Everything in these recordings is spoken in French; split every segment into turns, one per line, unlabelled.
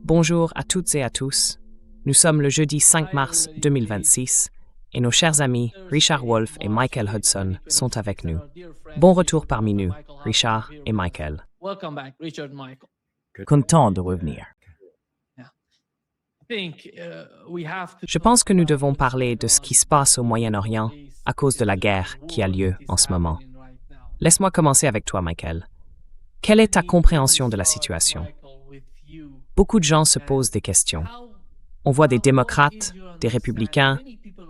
Bonjour à toutes et à tous. Nous sommes le jeudi 5 mars 2026 et nos chers amis Richard Wolff et Michael Hudson sont avec nous. Bon retour parmi nous, Richard et Michael.
Welcome back, Richard, Michael.
Content de revenir.
Je pense que nous devons parler de ce qui se passe au Moyen-Orient à cause de la guerre qui a lieu en ce moment. Laisse-moi commencer avec toi, Michael. Quelle est ta compréhension de la situation? Beaucoup de gens se posent des questions. On voit des démocrates, des républicains,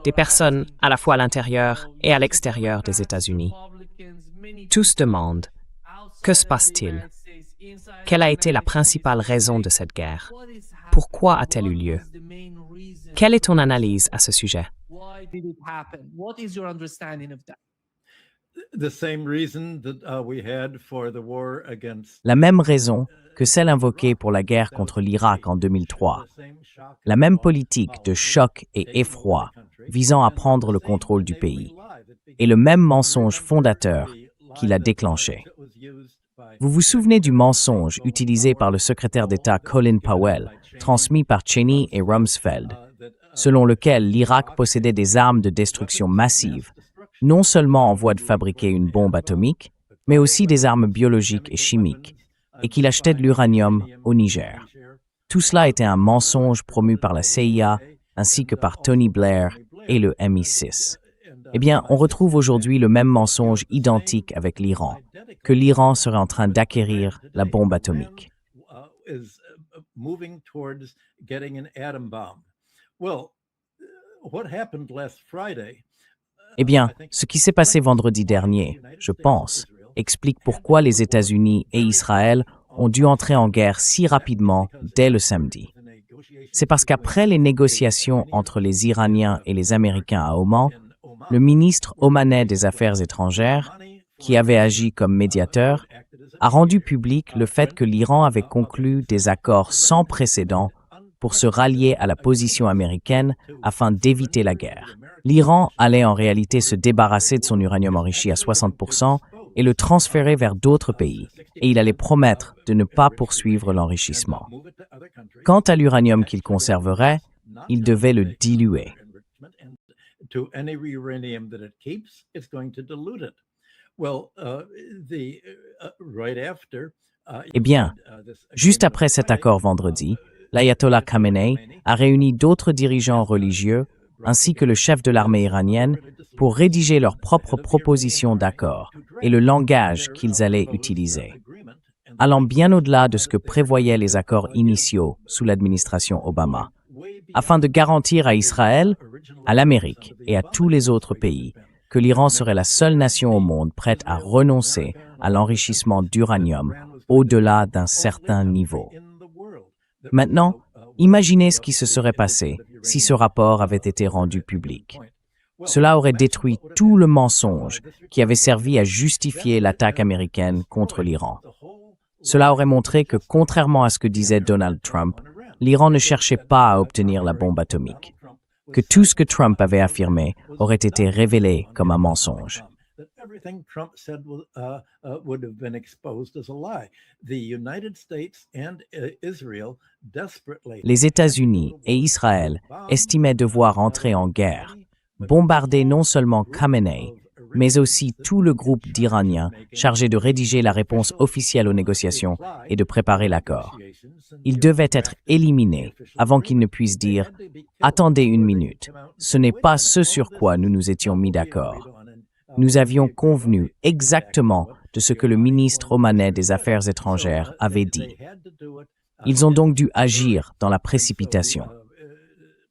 des personnes à la fois à l'intérieur et à l'extérieur des États-Unis. Tous demandent, que se passe-t-il? Quelle a été la principale raison de cette guerre? Pourquoi a-t-elle eu lieu? Quelle est ton analyse à ce sujet?
Why did it happen? What is your understanding of that?
The same reason that we had for the war against
La même raison que celle invoquée pour la guerre contre l'Irak en 2003. La même politique de choc et effroi visant à prendre le contrôle du pays. Et le même mensonge fondateur qui l'a déclenché. Vous vous souvenez du mensonge utilisé par le secrétaire d'État Colin Powell, transmis par Cheney et Rumsfeld, selon lequel l'Irak possédait des armes de destruction massive, non seulement en voie de fabriquer une bombe atomique, mais aussi des armes biologiques et chimiques, et qu'il achetait de l'uranium au Niger. Tout cela était un mensonge promu par la CIA ainsi que par Tony Blair et le MI6. Eh bien, on retrouve aujourd'hui le même mensonge identique avec l'Iran, que l'Iran serait en train d'acquérir la bombe atomique. Eh bien, ce qui s'est passé vendredi dernier, je pense, explique pourquoi les États-Unis et Israël ont dû entrer en guerre si rapidement dès le samedi. C'est parce qu'après les négociations entre les Iraniens et les Américains à Oman, le ministre omanais des Affaires étrangères, qui avait agi comme médiateur, a rendu public le fait que l'Iran avait conclu des accords sans précédent pour se rallier à la position américaine afin d'éviter la guerre. L'Iran allait en réalité se débarrasser de son uranium enrichi à 60% et le transférer vers d'autres pays, et il allait promettre de ne pas poursuivre l'enrichissement. Quant à l'uranium qu'il conserverait, il devait le diluer. Eh bien, juste après cet accord vendredi, l'ayatollah Khamenei a réuni d'autres dirigeants religieux ainsi que le chef de l'armée iranienne pour rédiger leurs propres propositions d'accord et le langage qu'ils allaient utiliser, allant bien au-delà de ce que prévoyaient les accords initiaux sous l'administration Obama, afin de garantir à Israël, à l'Amérique et à tous les autres pays que l'Iran serait la seule nation au monde prête à renoncer à l'enrichissement d'uranium au-delà d'un certain niveau. Maintenant, imaginez ce qui se serait passé si ce rapport avait été rendu public. Cela aurait détruit tout le mensonge qui avait servi à justifier l'attaque américaine contre l'Iran. Cela aurait montré que, contrairement à ce que disait Donald Trump, l'Iran ne cherchait pas à obtenir la bombe atomique. Que tout ce que Trump avait affirmé aurait été révélé comme un mensonge. Les États-Unis et Israël estimaient devoir entrer en guerre, bombarder non seulement Khamenei, mais aussi tout le groupe d'Iraniens chargé de rédiger la réponse officielle aux négociations et de préparer l'accord. Ils devaient être éliminés avant qu'ils ne puissent dire « Attendez une minute, ce n'est pas ce sur quoi nous nous étions mis d'accord. Nous avions convenu exactement de ce que le ministre omanais des Affaires étrangères avait dit. » Ils ont donc dû agir dans la précipitation.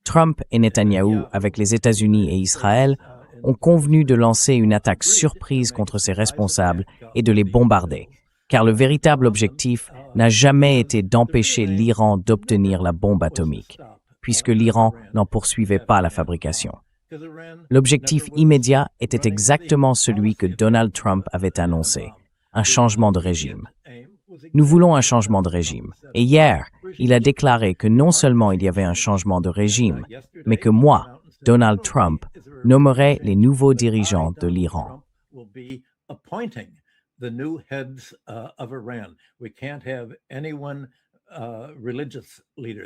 Trump et Netanyahou, avec les États-Unis et Israël, ont convenu de lancer une attaque surprise contre ces responsables et de les bombarder, car le véritable objectif n'a jamais été d'empêcher l'Iran d'obtenir la bombe atomique, puisque l'Iran n'en poursuivait pas la fabrication. L'objectif immédiat était exactement celui que Donald Trump avait annoncé, un changement de régime. Nous voulons un changement de régime. Et hier, il a déclaré que non seulement il y avait un changement de régime, mais que moi, Donald Trump, nommerai les nouveaux dirigeants de l'Iran.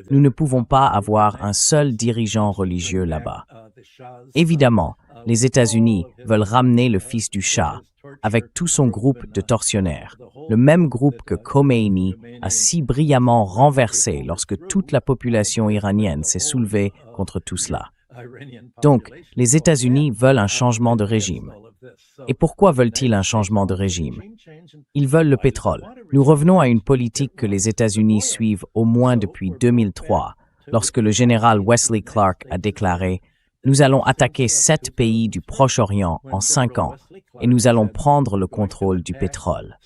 Nous ne pouvons pas avoir un seul dirigeant religieux là-bas. Évidemment, les États-Unis veulent ramener le fils du Shah avec tout son groupe de tortionnaires, le même groupe que Khomeini a si brillamment renversé lorsque toute la population iranienne s'est soulevée contre tout cela. Donc, les États-Unis veulent un changement de régime. Et pourquoi veulent-ils un changement de régime? Ils veulent le pétrole. Nous revenons à une politique que les États-Unis suivent au moins depuis 2003, lorsque le général Wesley Clark a déclaré « Nous allons attaquer 7 pays du Proche-Orient en 5 ans et nous allons prendre le contrôle du pétrole. »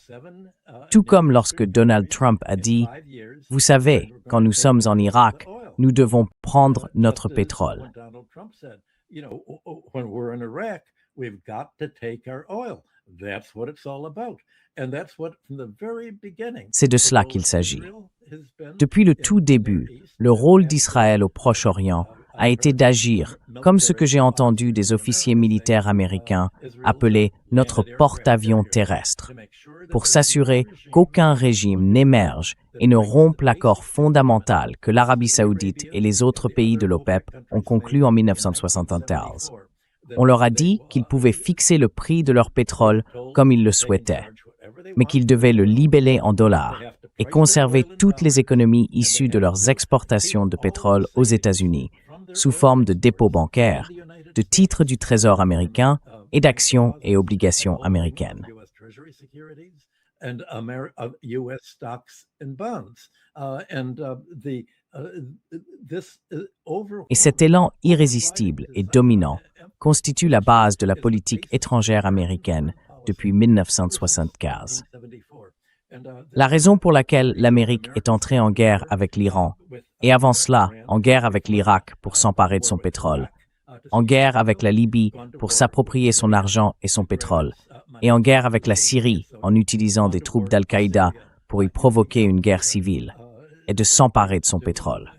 Tout comme lorsque Donald Trump a dit « Vous savez, quand nous sommes en Irak, nous devons prendre notre pétrole. » C'est de cela qu'il s'agit. Depuis le tout début, le rôle d'Israël au Proche-Orient a été d'agir, comme ce que j'ai entendu des officiers militaires américains appeler notre porte-avions terrestre, pour s'assurer qu'aucun régime n'émerge et ne rompe l'accord fondamental que l'Arabie saoudite et les autres pays de l'OPEP ont conclu en 1974. On leur a dit qu'ils pouvaient fixer le prix de leur pétrole comme ils le souhaitaient, mais qu'ils devaient le libeller en dollars et conserver toutes les économies issues de leurs exportations de pétrole aux États-Unis, sous forme de dépôts bancaires, de titres du Trésor américain et d'actions et obligations américaines. Et cet élan irrésistible et dominant constitue la base de la politique étrangère américaine depuis 1975. La raison pour laquelle l'Amérique est entrée en guerre avec l'Iran, et avant cela, en guerre avec l'Irak pour s'emparer de son pétrole, en guerre avec la Libye pour s'approprier son argent et son pétrole, et en guerre avec la Syrie en utilisant des troupes d'Al-Qaïda pour y provoquer une guerre civile, est de s'emparer de son pétrole.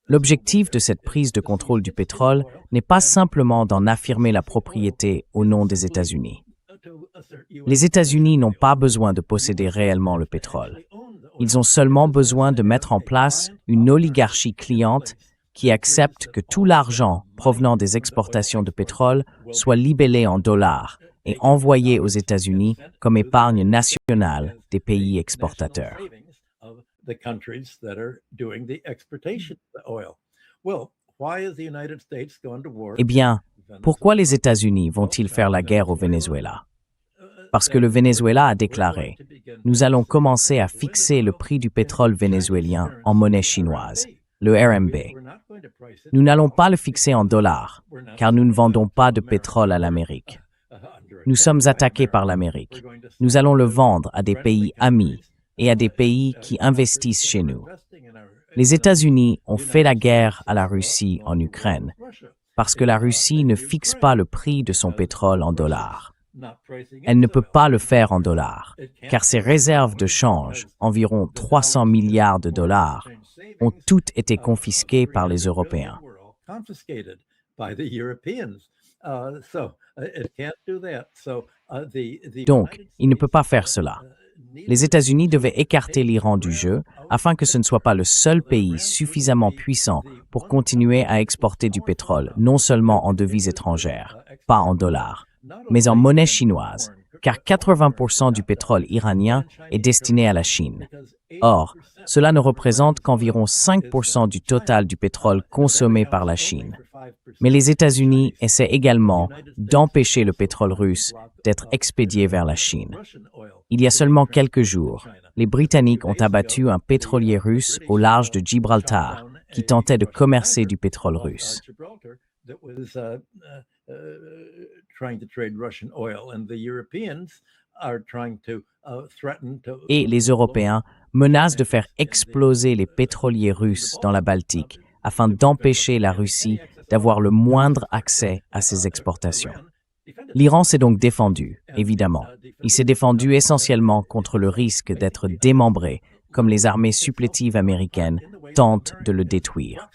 L'objectif de cette prise de contrôle du pétrole n'est pas simplement d'en affirmer la propriété au nom des États-Unis. Les États-Unis n'ont pas besoin de posséder réellement le pétrole. Ils ont seulement besoin de mettre en place une oligarchie cliente qui accepte que tout l'argent provenant des exportations de pétrole soit libellé en dollars et envoyé aux États-Unis comme épargne nationale des pays exportateurs. Eh bien, pourquoi les États-Unis vont-ils faire la guerre au Venezuela? Parce que le Venezuela a déclaré « Nous allons commencer à fixer le prix du pétrole vénézuélien en monnaie chinoise, le RMB. Nous n'allons pas le fixer en dollars, car nous ne vendons pas de pétrole à l'Amérique. Nous sommes attaqués par l'Amérique. Nous allons le vendre à des pays amis et à des pays qui investissent chez nous. Les États-Unis ont fait la guerre à la Russie en Ukraine, parce que la Russie ne fixe pas le prix de son pétrole en dollars. Elle ne peut pas le faire en dollars, car ses réserves de change, environ 300 milliards de dollars, ont toutes été confisquées par les Européens. Donc, il ne peut pas faire cela. Les États-Unis devaient écarter l'Iran du jeu afin que ce ne soit pas le seul pays suffisamment puissant pour continuer à exporter du pétrole, non seulement en devises étrangères, pas en dollars, mais en monnaie chinoise, car 80% du pétrole iranien est destiné à la Chine. Or, cela ne représente qu'environ 5% du total du pétrole consommé par la Chine. Mais les États-Unis essaient également d'empêcher le pétrole russe d'être expédié vers la Chine. Il y a seulement quelques jours, les Britanniques ont abattu un pétrolier russe au large de Gibraltar qui tentait de commercer du pétrole russe. Et les Européens menacent de faire exploser les pétroliers russes dans la Baltique afin d'empêcher la Russie d'avoir le moindre accès à ses exportations. L'Iran s'est donc défendu, évidemment. Il s'est défendu essentiellement contre le risque d'être démembré, comme les armées supplétives américaines tentent de le détruire.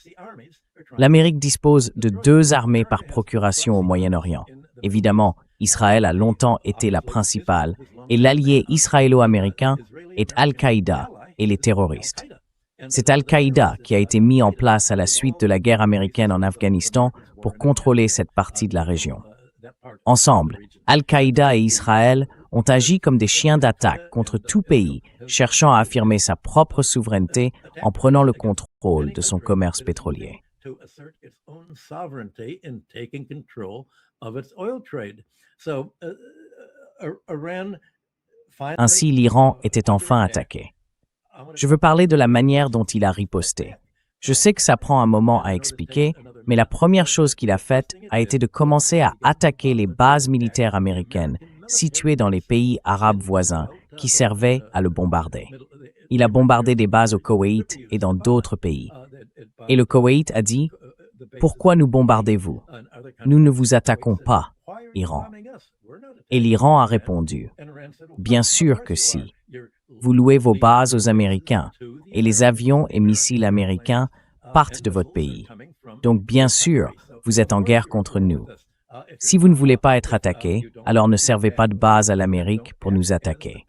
L'Amérique dispose de 2 armées par procuration au Moyen-Orient. Évidemment, Israël a longtemps été la principale, et l'allié israélo-américain est Al-Qaïda et les terroristes. C'est Al-Qaïda qui a été mis en place à la suite de la guerre américaine en Afghanistan pour contrôler cette partie de la région. Ensemble, Al-Qaïda et Israël ont agi comme des chiens d'attaque contre tout pays cherchant à affirmer sa propre souveraineté en prenant le contrôle de son commerce pétrolier. Ainsi, l'Iran était enfin attaqué. Je veux parler de la manière dont il a riposté. Je sais que ça prend un moment à expliquer, mais la première chose qu'il a faite a été de commencer à attaquer les bases militaires américaines situées dans les pays arabes voisins qui servaient à le bombarder. Il a bombardé des bases au Koweït et dans d'autres pays. Et le Koweït a dit « Pourquoi nous bombardez-vous? Nous ne vous attaquons pas, Iran. » Et l'Iran a répondu « Bien sûr que si. Vous louez vos bases aux Américains et les avions et missiles américains partent de votre pays. Donc bien sûr, vous êtes en guerre contre nous. Si vous ne voulez pas être attaqué, alors ne servez pas de base à l'Amérique pour nous attaquer. »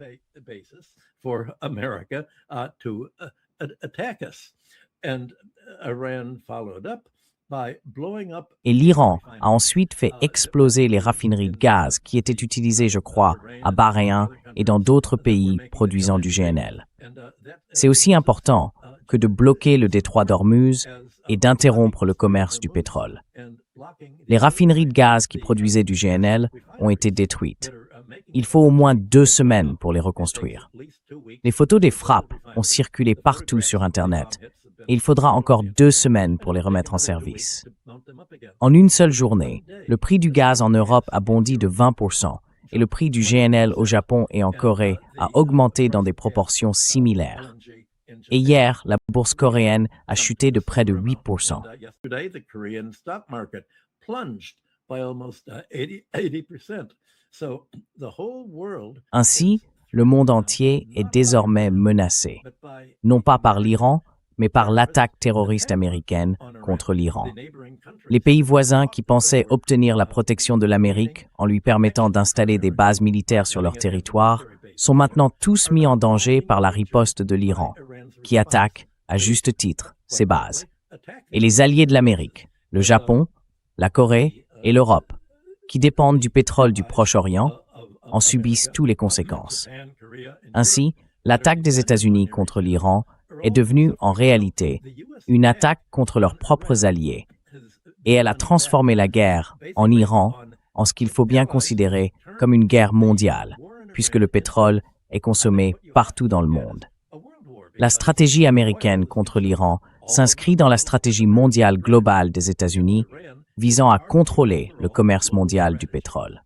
Et l'Iran a ensuite fait exploser les raffineries de gaz qui étaient utilisées, je crois, à Bahreïn et dans d'autres pays produisant du GNL. C'est aussi important que de bloquer le détroit d'Ormuz et d'interrompre le commerce du pétrole. Les raffineries de gaz qui produisaient du GNL ont été détruites. Il faut au moins 2 semaines pour les reconstruire. Les photos des frappes ont circulé partout sur Internet et il faudra encore 2 semaines pour les remettre en service. En une seule journée, le prix du gaz en Europe a bondi de 20% et le prix du GNL au Japon et en Corée a augmenté dans des proportions similaires. Et hier, la bourse coréenne a chuté de près de 8%. Ainsi, le monde entier est désormais menacé, non pas par l'Iran, mais par l'attaque terroriste américaine contre l'Iran. Les pays voisins qui pensaient obtenir la protection de l'Amérique en lui permettant d'installer des bases militaires sur leur territoire sont maintenant tous mis en danger par la riposte de l'Iran, qui attaque, à juste titre, ces bases. Et les alliés de l'Amérique, le Japon, la Corée et l'Europe, qui dépendent du pétrole du Proche-Orient, en subissent toutes les conséquences. Ainsi, l'attaque des États-Unis contre l'Iran est devenue en réalité une attaque contre leurs propres alliés, et elle a transformé la guerre en Iran en ce qu'il faut bien considérer comme une guerre mondiale, puisque le pétrole est consommé partout dans le monde. La stratégie américaine contre l'Iran s'inscrit dans la stratégie mondiale globale des États-Unis visant à contrôler le commerce mondial du pétrole.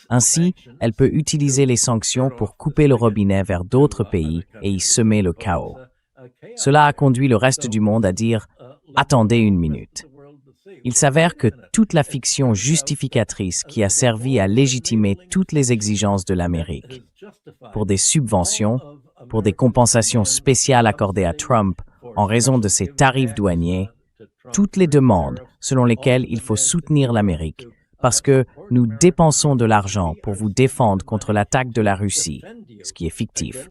Ainsi, elle peut utiliser les sanctions pour couper le robinet vers d'autres pays et y semer le chaos. Cela a conduit le reste du monde à dire « Attendez une minute ». Il s'avère que toute la fiction justificatrice qui a servi à légitimer toutes les exigences de l'Amérique, pour des subventions, pour des compensations spéciales accordées à Trump en raison de ses tarifs douaniers, toutes les demandes selon lesquelles il faut soutenir l'Amérique parce que nous dépensons de l'argent pour vous défendre contre l'attaque de la Russie, ce qui est fictif,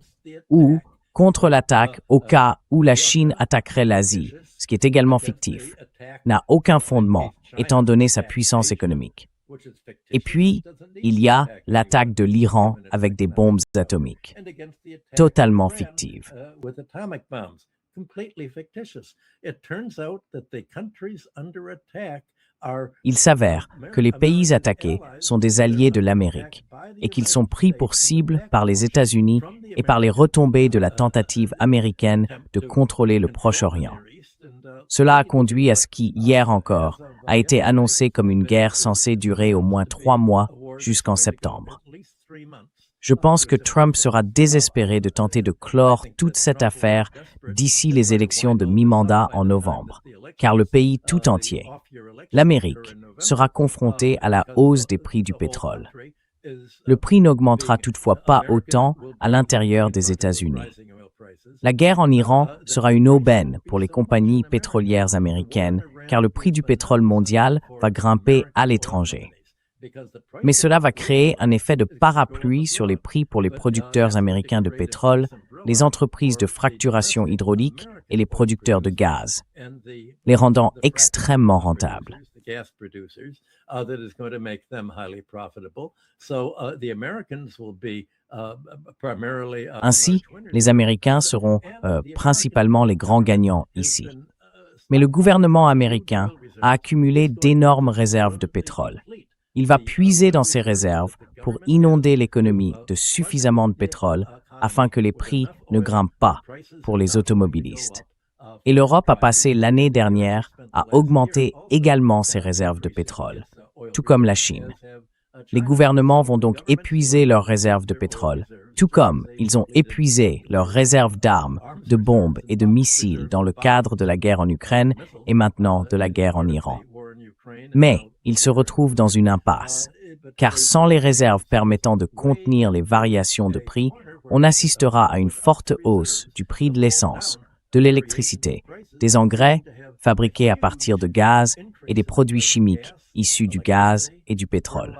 ou contre l'attaque au cas où la Chine attaquerait l'Asie, ce qui est également fictif, n'a aucun fondement étant donné sa puissance économique. Et puis, il y a l'attaque de l'Iran avec des bombes atomiques, totalement fictives. Il s'avère que les pays attaqués sont des alliés de l'Amérique et qu'ils sont pris pour cible par les États-Unis et par les retombées de la tentative américaine de contrôler le Proche-Orient. Cela a conduit à ce qui, hier encore, a été annoncé comme une guerre censée durer au moins 3 mois jusqu'en septembre. Je pense que Trump sera désespéré de tenter de clore toute cette affaire d'ici les élections de mi-mandat en novembre, car le pays tout entier, l'Amérique, sera confronté à la hausse des prix du pétrole. Le prix n'augmentera toutefois pas autant à l'intérieur des États-Unis. La guerre en Iran sera une aubaine pour les compagnies pétrolières américaines, car le prix du pétrole mondial va grimper à l'étranger. Mais cela va créer un effet de parapluie sur les prix pour les producteurs américains de pétrole, les entreprises de fracturation hydraulique et les producteurs de gaz, les rendant extrêmement rentables. Ainsi, les Américains seront principalement les grands gagnants ici. Mais le gouvernement américain a accumulé d'énormes réserves de pétrole. Il va puiser dans ces réserves pour inonder l'économie de suffisamment de pétrole afin que les prix ne grimpent pas pour les automobilistes. Et l'Europe a passé l'année dernière à augmenter également ses réserves de pétrole, tout comme la Chine. Les gouvernements vont donc épuiser leurs réserves de pétrole, tout comme ils ont épuisé leurs réserves d'armes, de bombes et de missiles dans le cadre de la guerre en Ukraine et maintenant de la guerre en Iran. Mais ils se retrouvent dans une impasse, car sans les réserves permettant de contenir les variations de prix, on assistera à une forte hausse du prix de l'essence, de l'électricité, des engrais fabriqués à partir de gaz et des produits chimiques issus du gaz et du pétrole.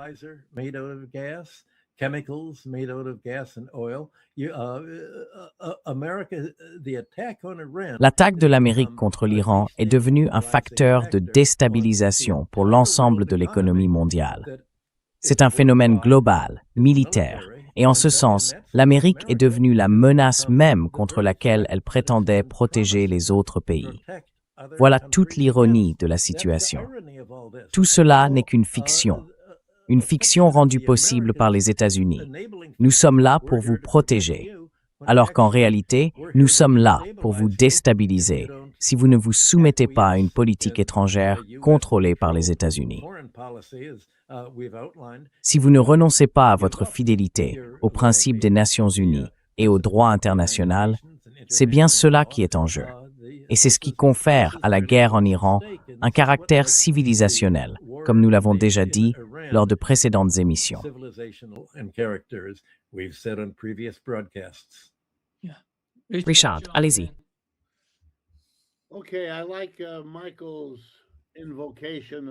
L'attaque de l'Amérique contre l'Iran est devenue un facteur de déstabilisation pour l'ensemble de l'économie mondiale. C'est un phénomène global, militaire, et en ce sens, l'Amérique est devenue la menace même contre laquelle elle prétendait protéger les autres pays. Voilà toute l'ironie de la situation. Tout cela n'est qu'une fiction rendue possible par les États-Unis. Nous sommes là pour vous protéger, alors qu'en réalité, nous sommes là pour vous déstabiliser si vous ne vous soumettez pas à une politique étrangère contrôlée par les États-Unis. Si vous ne renoncez pas à votre fidélité aux principes des Nations Unies et au droit international, c'est bien cela qui est en jeu. Et c'est ce qui confère à la guerre en Iran un caractère civilisationnel, comme nous l'avons déjà dit lors de précédentes émissions.
Richard, allez-y.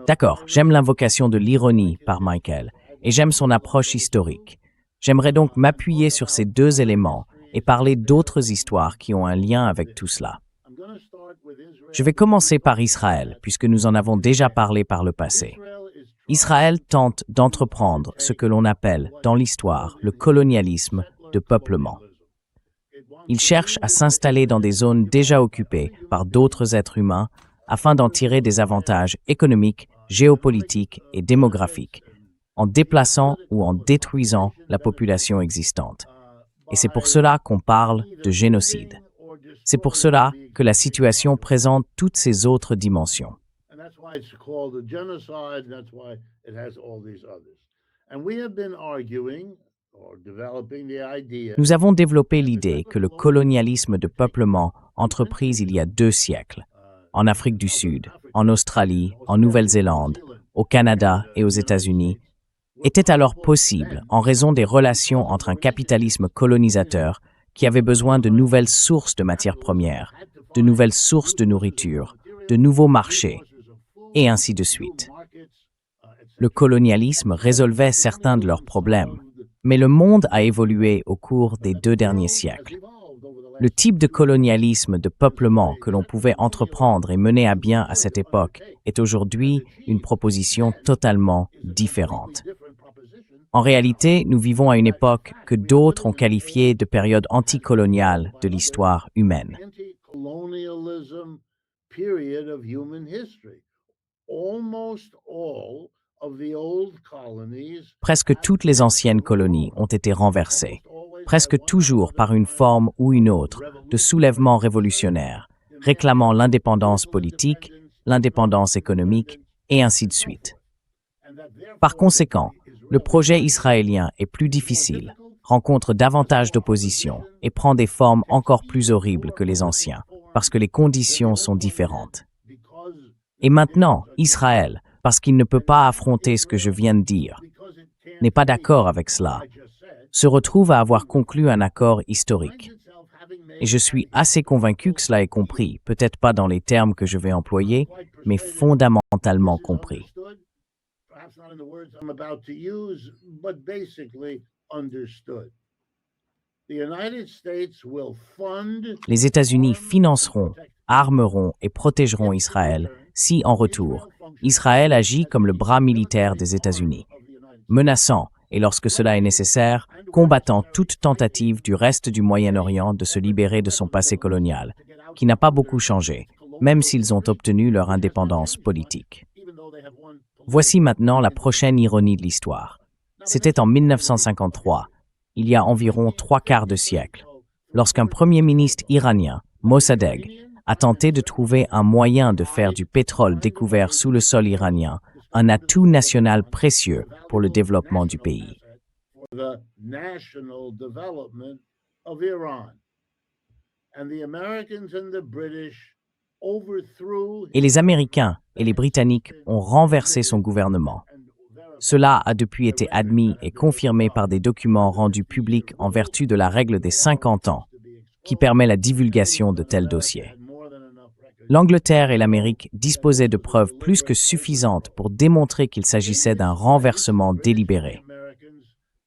D'accord, j'aime l'invocation de l'ironie par Michael, et j'aime son approche historique. J'aimerais donc m'appuyer sur ces deux éléments et parler d'autres histoires qui ont un lien avec tout cela. Je vais commencer par Israël, puisque nous en avons déjà parlé par le passé. Israël tente d'entreprendre ce que l'on appelle, dans l'histoire, le colonialisme de peuplement. Il cherche à s'installer dans des zones déjà occupées par d'autres êtres humains afin d'en tirer des avantages économiques, géopolitiques et démographiques, en déplaçant ou en détruisant la population existante. Et c'est pour cela qu'on parle de génocide. C'est pour cela que la situation présente toutes ces autres dimensions. Nous avons développé l'idée que le colonialisme de peuplement entrepris il y a 2 siècles, en Afrique du Sud, en Australie, en Nouvelle-Zélande, au Canada et aux États-Unis, était alors possible en raison des relations entre un capitalisme colonisateur qui avait besoin de nouvelles sources de matières premières, de nouvelles sources de nourriture, de nouveaux marchés, et ainsi de suite. Le colonialisme résolvait certains de leurs problèmes, mais le monde a évolué au cours des 2 derniers siècles. Le type de colonialisme de peuplement que l'on pouvait entreprendre et mener à bien à cette époque est aujourd'hui une proposition totalement différente. En réalité, nous vivons à une époque que d'autres ont qualifiée de période anticoloniale de l'histoire humaine. Presque toutes les anciennes colonies ont été renversées, presque toujours par une forme ou une autre de soulèvement révolutionnaire, réclamant l'indépendance politique, l'indépendance économique, et ainsi de suite. Par conséquent, le projet israélien est plus difficile, rencontre davantage d'opposition et prend des formes encore plus horribles que les anciens, parce que les conditions sont différentes. Et maintenant, Israël, parce qu'il ne peut pas affronter ce que je viens de dire, n'est pas d'accord avec cela, se retrouve à avoir conclu un accord historique. Et je suis assez convaincu que cela est compris, peut-être pas dans les termes que je vais employer, mais fondamentalement compris.
perhaps not in the words I'm about to use, but basically understood. The United States will fund.
Les États-Unis financeront, armeront et protégeront Israël si, en retour, Israël agit comme le bras militaire des États-Unis, menaçant et, lorsque cela est nécessaire, combattant toute tentative du reste du Moyen-Orient de se libérer de son passé colonial, qui n'a pas beaucoup changé, même s'ils ont obtenu leur indépendance politique. Voici maintenant la prochaine ironie de l'histoire. C'était en 1953, il y a environ 3/4 de siècle, lorsqu'un premier ministre iranien, Mossadegh, a tenté de trouver un moyen de faire du pétrole découvert sous le sol iranien un atout national précieux pour le développement du pays. Et les Américains et les Britanniques ont renversé son gouvernement. Cela a depuis été admis et confirmé par des documents rendus publics en vertu de la règle des 50 ans, qui permet la divulgation de tels dossiers. L'Angleterre et l'Amérique disposaient de preuves plus que suffisantes pour démontrer qu'il s'agissait d'un renversement délibéré.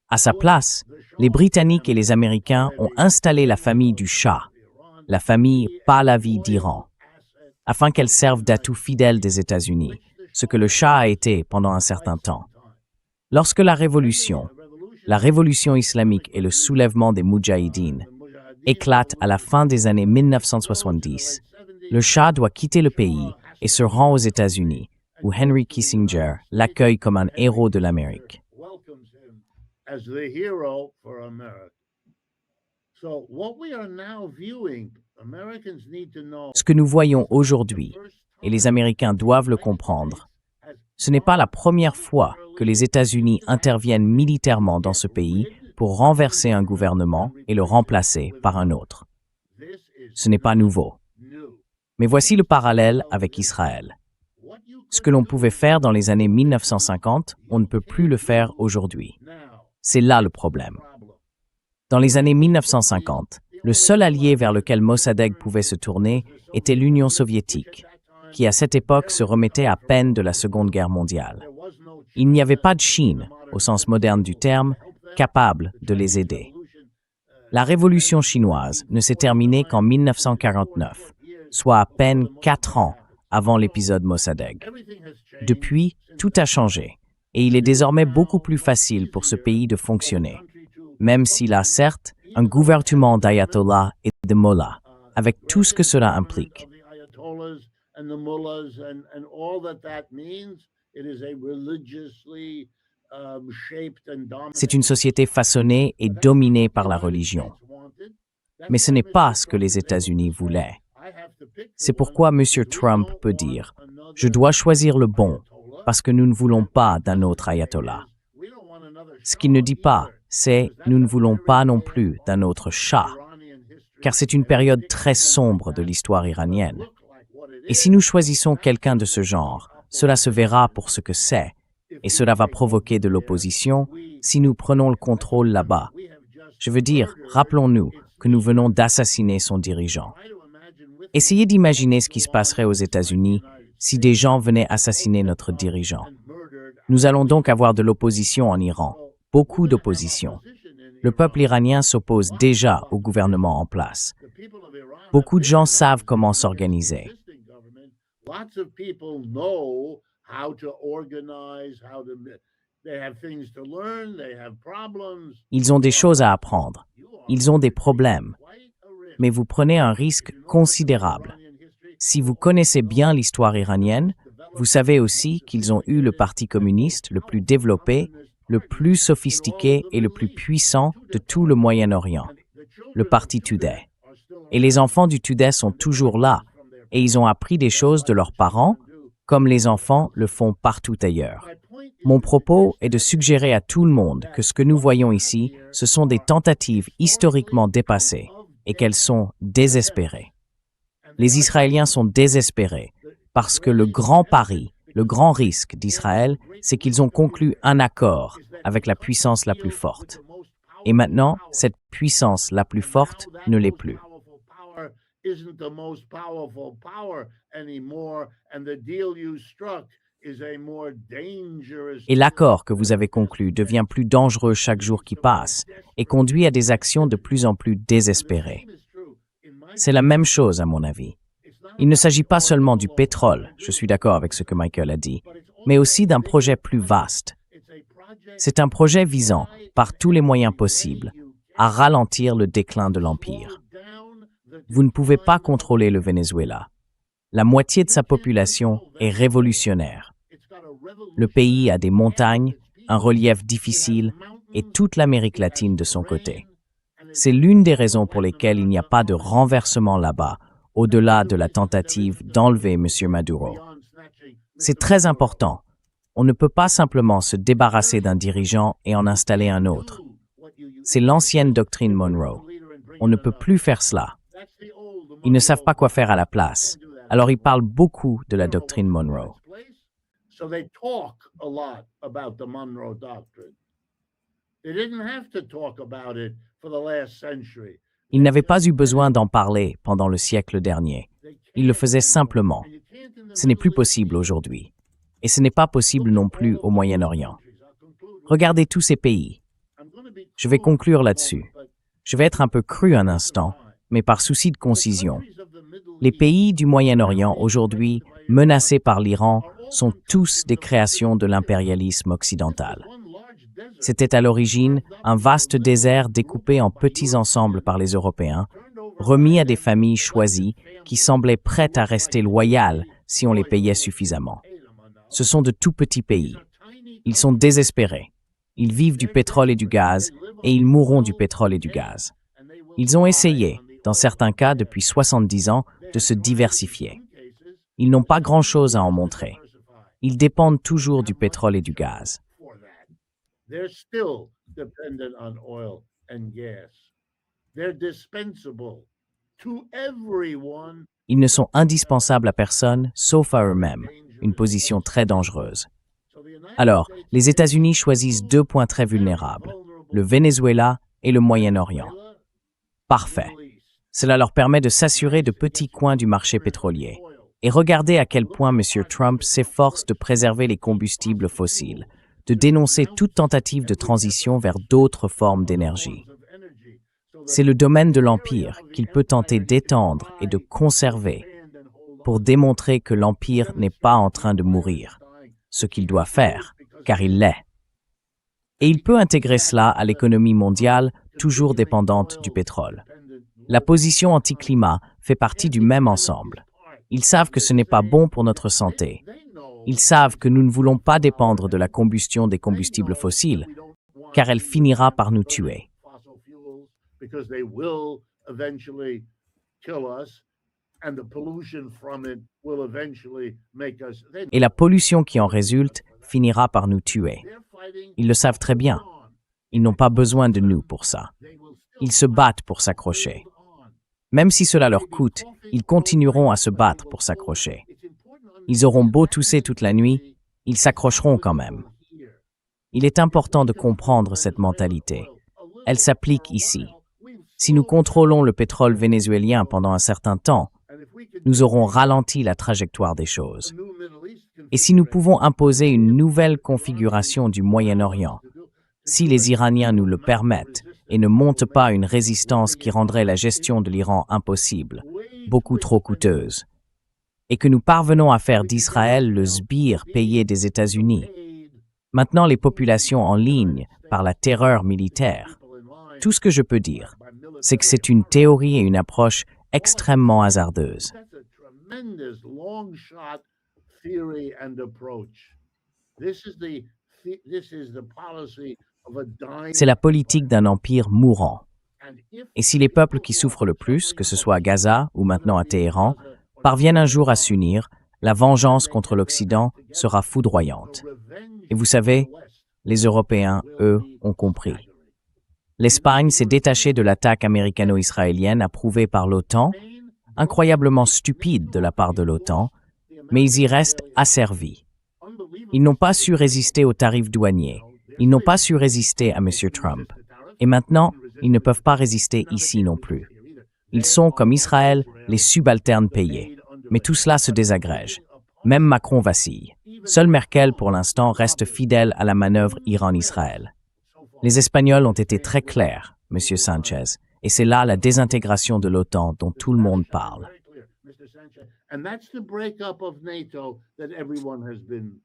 À sa place, les Britanniques et les Américains ont installé la famille du Shah, la famille Pahlavi d'Iran, afin qu'elle serve d'atout fidèle des États-Unis, ce que le Shah a été pendant un certain temps. Lorsque la révolution islamique et le soulèvement des Moudjahidines éclatent à la fin des années 1970, le Shah doit quitter le pays et se rend aux États-Unis, où Henry Kissinger l'accueille comme un héros de l'Amérique. Ce que nous voyons aujourd'hui, et les Américains doivent le comprendre, ce n'est pas la première fois que les États-Unis interviennent militairement dans ce pays pour renverser un gouvernement et le remplacer par un autre. Ce n'est pas nouveau. Mais voici le parallèle avec Israël. Ce que l'on pouvait faire dans les années 1950, on ne peut plus le faire aujourd'hui. C'est là le problème. Dans les années 1950, le seul allié vers lequel Mossadegh pouvait se tourner était l'Union soviétique, qui à cette époque se remettait à peine de la Seconde Guerre mondiale. Il n'y avait pas de Chine, au sens moderne du terme, capable de les aider. La révolution chinoise ne s'est terminée qu'en 1949, soit à peine 4 ans avant l'épisode Mossadegh. Depuis, tout a changé, et il est désormais beaucoup plus facile pour ce pays de fonctionner, même s'il a certes un gouvernement d'ayatollahs et de mollahs, avec tout ce que cela implique. C'est une société façonnée et dominée par la religion. Mais ce n'est pas ce que les États-Unis voulaient. C'est pourquoi M. Trump peut dire « Je dois choisir le bon, parce que nous ne voulons pas d'un autre ayatollah ». Ce qu'il ne dit pas, c'est « Nous ne voulons pas non plus d'un autre Shah », car c'est une période très sombre de l'histoire iranienne. Et si nous choisissons quelqu'un de ce genre, cela se verra pour ce que c'est, et cela va provoquer de l'opposition si nous prenons le contrôle là-bas. Je veux dire, rappelons-nous que nous venons d'assassiner son dirigeant. Essayez d'imaginer ce qui se passerait aux États-Unis si des gens venaient assassiner notre dirigeant. Nous allons donc avoir de l'opposition en Iran, beaucoup d'opposition. Le peuple iranien s'oppose déjà au gouvernement en place. Beaucoup de gens savent comment s'organiser. Ils ont des choses à apprendre. Ils ont des problèmes. Mais vous prenez un risque considérable. Si vous connaissez bien l'histoire iranienne, vous savez aussi qu'ils ont eu le parti communiste le plus développé, le plus sophistiqué et le plus puissant de tout le Moyen-Orient, le parti Tudeh. Et les enfants du Tudeh sont toujours là, et ils ont appris des choses de leurs parents, comme les enfants le font partout ailleurs. Mon propos est de suggérer à tout le monde que ce que nous voyons ici, ce sont des tentatives historiquement dépassées, et qu'elles sont désespérées. Les Israéliens sont désespérés, parce que le grand pari, le grand risque d'Israël, c'est qu'ils ont conclu un accord avec la puissance la plus forte. Et maintenant, cette puissance la plus forte ne l'est plus. Et l'accord que vous avez conclu devient plus dangereux chaque jour qui passe et conduit à des actions de plus en plus désespérées. C'est la même chose à mon avis. Il ne s'agit pas seulement du pétrole, je suis d'accord avec ce que Michael a dit, mais aussi d'un projet plus vaste. C'est un projet visant, par tous les moyens possibles, à ralentir le déclin de l'Empire. Vous ne pouvez pas contrôler le Venezuela. La moitié de sa population est révolutionnaire. Le pays a des montagnes, un relief difficile et toute l'Amérique latine de son côté. C'est l'une des raisons pour lesquelles il n'y a pas de renversement là-bas, au-delà de la tentative d'enlever M. Maduro. C'est très important. On ne peut pas simplement se débarrasser d'un dirigeant et en installer un autre. C'est l'ancienne doctrine Monroe. On ne peut plus faire cela. Ils ne savent pas quoi faire à la place. Alors ils parlent beaucoup de la doctrine Monroe.
So they talk a lot about the Monroe Doctrine. They didn't have to talk about it for the last century.
Ils n'avaient pas eu besoin d'en parler pendant le siècle dernier. Ils le faisaient simplement. Ce n'est plus possible aujourd'hui. Et ce n'est pas possible non plus au Moyen-Orient. Regardez tous ces pays. Je vais conclure là-dessus. Je vais être un peu cru un instant, mais par souci de concision. Les pays du Moyen-Orient aujourd'hui, menacés par l'Iran, sont tous des créations de l'impérialisme occidental. C'était à l'origine un vaste désert découpé en petits ensembles par les Européens, remis à des familles choisies qui semblaient prêtes à rester loyales si on les payait suffisamment. Ce sont de tout petits pays. Ils sont désespérés. Ils vivent du pétrole et du gaz, et ils mourront du pétrole et du gaz. Ils ont essayé, dans certains cas depuis 70 ans, de se diversifier. Ils n'ont pas grand-chose à en montrer. Ils dépendent toujours du pétrole et du gaz.
They're still dependent on oil and gas. They're dispensable to everyone.
Ils ne sont indispensables à personne, sauf à eux-mêmes, une position très dangereuse. Alors, les États-Unis choisissent deux points très vulnérables, le Venezuela et le Moyen-Orient. Parfait. Cela leur permet de s'assurer de petits coins du marché pétrolier. Et regardez à quel point M. Trump s'efforce de préserver les combustibles fossiles, de dénoncer toute tentative de transition vers d'autres formes d'énergie. C'est le domaine de l'Empire qu'il peut tenter d'étendre et de conserver pour démontrer que l'Empire n'est pas en train de mourir, ce qu'il doit faire, car il l'est. Et il peut intégrer cela à l'économie mondiale, toujours dépendante du pétrole. La position anti-climat fait partie du même ensemble. Ils savent que ce n'est pas bon pour notre santé. Ils savent que nous ne voulons pas dépendre de la combustion des combustibles fossiles, car elle finira par nous tuer. Et la pollution qui en résulte finira par nous tuer. Ils le savent très bien. Ils n'ont pas besoin de nous pour ça. Ils se battent pour s'accrocher. Même si cela leur coûte, ils continueront à se battre pour s'accrocher. Ils auront beau tousser toute la nuit, ils s'accrocheront quand même. Il est important de comprendre cette mentalité. Elle s'applique ici. Si nous contrôlons le pétrole vénézuélien pendant un certain temps, nous aurons ralenti la trajectoire des choses. Et si nous pouvons imposer une nouvelle configuration du Moyen-Orient, si les Iraniens nous le permettent et ne montent pas une résistance qui rendrait la gestion de l'Iran impossible, beaucoup trop coûteuse, et que nous parvenons à faire d'Israël le sbire payé des États-Unis, maintenant les populations en ligne par la terreur militaire, tout ce que je peux dire, c'est que c'est une théorie et une approche extrêmement hasardeuse. C'est la politique d'un empire mourant. Et si les peuples qui souffrent le plus, que ce soit à Gaza ou maintenant à Téhéran, parviennent un jour à s'unir, la vengeance contre l'Occident sera foudroyante. Et vous savez, les Européens, eux, ont compris. L'Espagne s'est détachée de l'attaque américano-israélienne approuvée par l'OTAN, incroyablement stupide de la part de l'OTAN, mais ils y restent asservis. Ils n'ont pas su résister aux tarifs douaniers. Ils n'ont pas su résister à M. Trump. Et maintenant, ils ne peuvent pas résister ici non plus. Ils sont, comme Israël, les subalternes payés. Mais tout cela se désagrège. Même Macron vacille. Seule Merkel, pour l'instant, reste fidèle à la manœuvre Iran-Israël. Les Espagnols ont été très clairs, Monsieur Sanchez, et c'est là la désintégration de l'OTAN dont tout le monde parle.
And that's the breakup of NATO that everyone has been.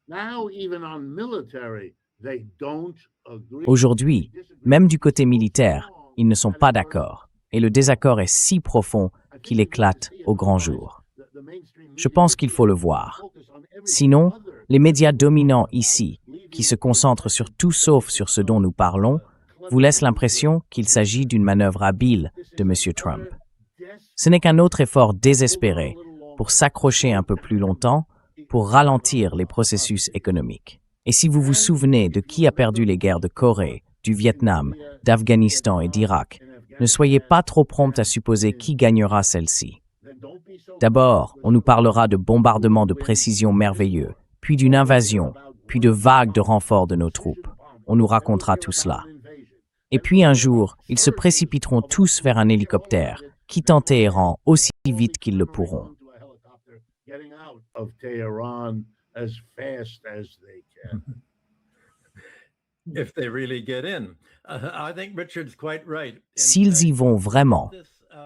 Now, even on military, they don't agree.
Aujourd'hui, même du côté militaire, ils ne sont pas d'accord, et le désaccord est si profond qu'il éclate au grand jour. Je pense qu'il faut le voir. Sinon, les médias dominants ici, qui se concentrent sur tout sauf sur ce dont nous parlons, vous laissent l'impression qu'il s'agit d'une manœuvre habile de M. Trump. Ce n'est qu'un autre effort désespéré pour s'accrocher un peu plus longtemps, pour ralentir les processus économiques. Et si vous vous souvenez de qui a perdu les guerres de Corée, du Vietnam, d'Afghanistan et d'Irak, ne soyez pas trop prompt à supposer qui gagnera celle-ci. D'abord, on nous parlera de bombardements de précision merveilleux, puis d'une invasion, puis de vagues de renforts de nos troupes. On nous racontera tout cela. Et puis un jour, ils se précipiteront tous vers un hélicoptère, quittant Téhéran aussi vite qu'ils le pourront. S'ils y vont vraiment,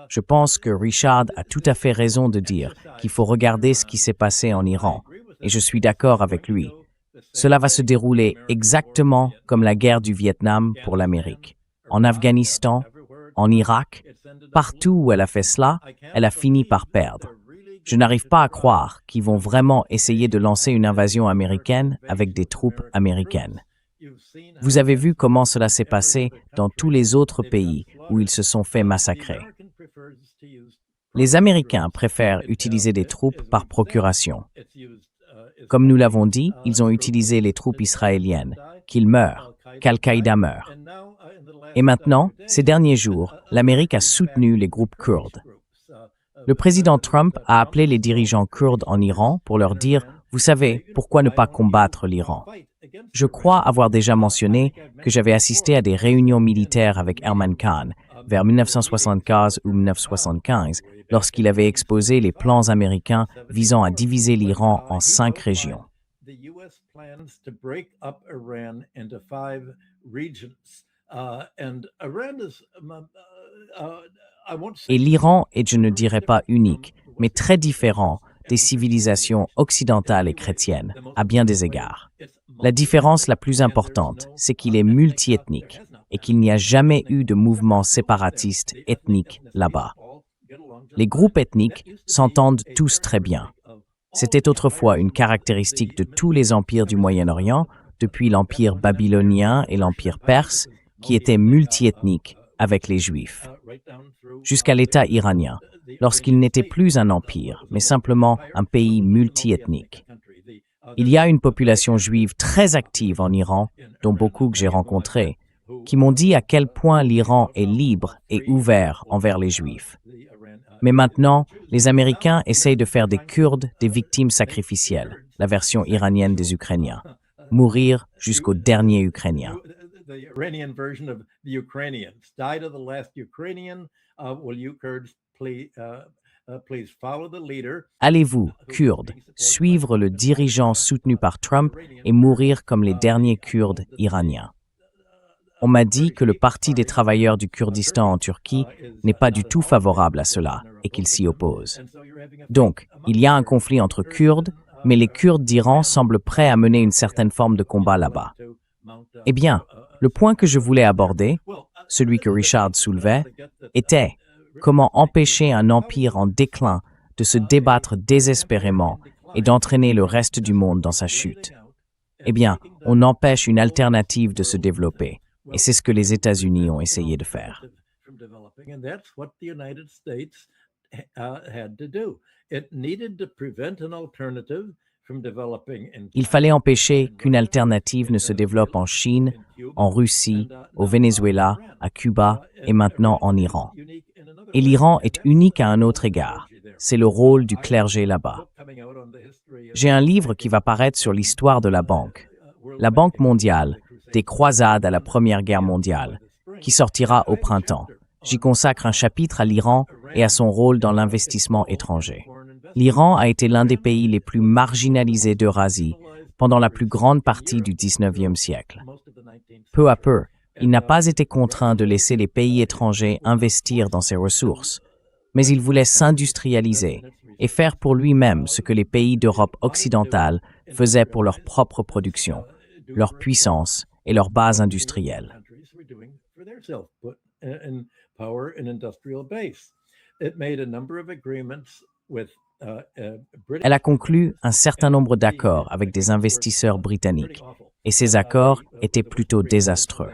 je pense que Richard a tout à fait raison de dire qu'il faut regarder ce qui s'est passé en Iran, et je suis d'accord avec lui. Cela va se dérouler exactement comme la guerre du Vietnam pour l'Amérique. En Afghanistan, en Irak, partout où elle a fait cela, elle a fini par perdre. Je n'arrive pas à croire qu'ils vont vraiment essayer de lancer une invasion américaine avec des troupes américaines. Vous avez vu comment cela s'est passé dans tous les autres pays où ils se sont fait massacrer. Les Américains préfèrent utiliser des troupes par procuration. Comme nous l'avons dit, ils ont utilisé les troupes israéliennes, qu'ils meurent, qu'Al-Qaïda meure. Et maintenant, ces derniers jours, l'Amérique a soutenu les groupes kurdes. Le président Trump a appelé les dirigeants kurdes en Iran pour leur dire « Vous savez, pourquoi ne pas combattre l'Iran ?» Je crois avoir déjà mentionné que j'avais assisté à des réunions militaires avec Herman Khan vers 1975 ou 1975, lorsqu'il avait exposé les plans américains visant à diviser l'Iran en 5 régions. Et l'Iran est, je ne dirais pas unique, mais très différent des civilisations occidentales et chrétiennes, à bien des égards. La différence la plus importante, c'est qu'il est multiethnique et qu'il n'y a jamais eu de mouvement séparatiste ethnique là-bas. Les groupes ethniques s'entendent tous très bien. C'était autrefois une caractéristique de tous les empires du Moyen-Orient, depuis l'empire babylonien et l'empire perse, qui étaient multiethniques avec les Juifs. Jusqu'à l'État iranien, lorsqu'il n'était plus un empire, mais simplement un pays multiethnique. Il y a une population juive très active en Iran, dont beaucoup que j'ai rencontrés, qui m'ont dit à quel point l'Iran est libre et ouvert envers les Juifs. Mais maintenant, les Américains essayent de faire des Kurdes des victimes sacrificielles, la version iranienne des Ukrainiens. Mourir jusqu'au dernier Ukrainien. Allez-vous, Kurdes, suivre le dirigeant soutenu par Trump et mourir comme les derniers Kurdes iraniens? On m'a dit que le Parti des travailleurs du Kurdistan en Turquie n'est pas du tout favorable à cela et qu'il s'y oppose. Donc, il y a un conflit entre Kurdes, mais les Kurdes d'Iran semblent prêts à mener une certaine forme de combat là-bas. Eh bien, le point que je voulais aborder, celui que Richard soulevait, était comment empêcher un empire en déclin de se débattre désespérément et d'entraîner le reste du monde dans sa chute. Eh bien, on empêche une alternative de se développer, et c'est ce que les États-Unis ont essayé de faire. Il fallait empêcher qu'une alternative ne se développe en Chine, en Russie, au Venezuela, à Cuba et maintenant en Iran. Et l'Iran est unique à un autre égard. C'est le rôle du clergé là-bas. J'ai un livre qui va paraître sur l'histoire de la Banque mondiale, des croisades à la Première Guerre mondiale, qui sortira au printemps. J'y consacre un chapitre à l'Iran et à son rôle dans l'investissement étranger. l'Iran a été l'un des pays les plus marginalisés d'Eurasie pendant la plus grande partie du XIXe siècle. Peu à peu, il n'a pas été contraint de laisser les pays étrangers investir dans ses ressources, mais il voulait s'industrialiser et faire pour lui-même ce que les pays d'Europe occidentale faisaient pour leur propre production, leur puissance et leur base industrielle. Elle a conclu un certain nombre d'accords avec des investisseurs britanniques, et ces accords étaient plutôt désastreux.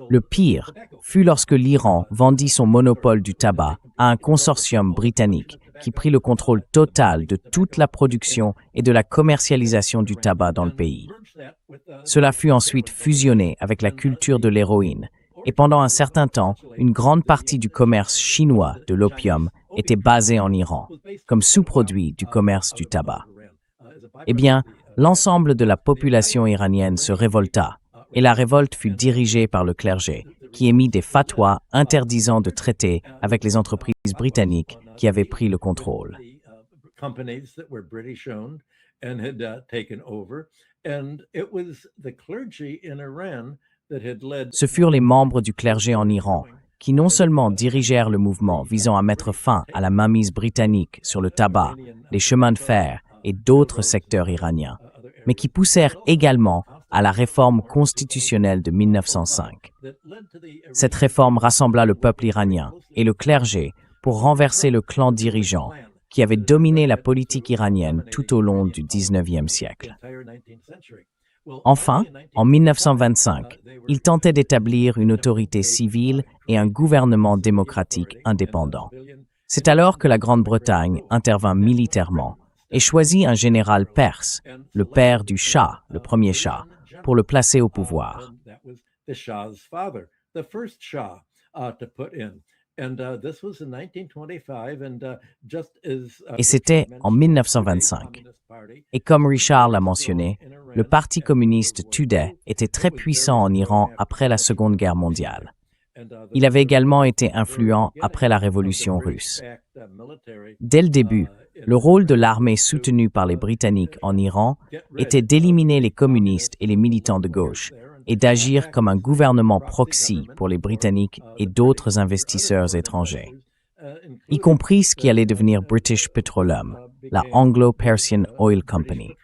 Le pire fut lorsque l'Iran vendit son monopole du tabac à un consortium britannique qui prit le contrôle total de toute la production et de la commercialisation du tabac dans le pays. Cela fut ensuite fusionné avec la culture de l'héroïne, et pendant un certain temps, une grande partie du commerce chinois de l'opium était basée en Iran, comme sous-produit du commerce du tabac. Eh bien, l'ensemble de la population iranienne se révolta, et la révolte fut dirigée par le clergé, qui émit des fatwas interdisant de traiter avec les entreprises britanniques qui avaient pris le contrôle. Ce furent les membres du clergé en Iran qui non seulement dirigèrent le mouvement visant à mettre fin à la mainmise britannique sur le tabac, les chemins de fer et d'autres secteurs iraniens, mais qui poussèrent également à la réforme constitutionnelle de 1905. Cette réforme rassembla le peuple iranien et le clergé pour renverser le clan dirigeant qui avait dominé la politique iranienne tout au long du XIXe siècle. Enfin, en 1925, il tentait d'établir une autorité civile et un gouvernement démocratique indépendant. C'est alors que la Grande-Bretagne intervint militairement et choisit un général perse, le père du Shah, le premier Shah, pour le placer au pouvoir. Et c'était en 1925. Et comme Richard l'a mentionné, le Parti communiste tudeh était très puissant en Iran après la Seconde Guerre mondiale. Il avait également été influent après la Révolution russe. Dès le début, le rôle de l'armée soutenue par les Britanniques en Iran était d'éliminer les communistes et les militants de gauche et d'agir comme un gouvernement proxy pour les Britanniques et d'autres investisseurs étrangers, y compris ce qui allait devenir British Petroleum, la Anglo-Persian Oil Company.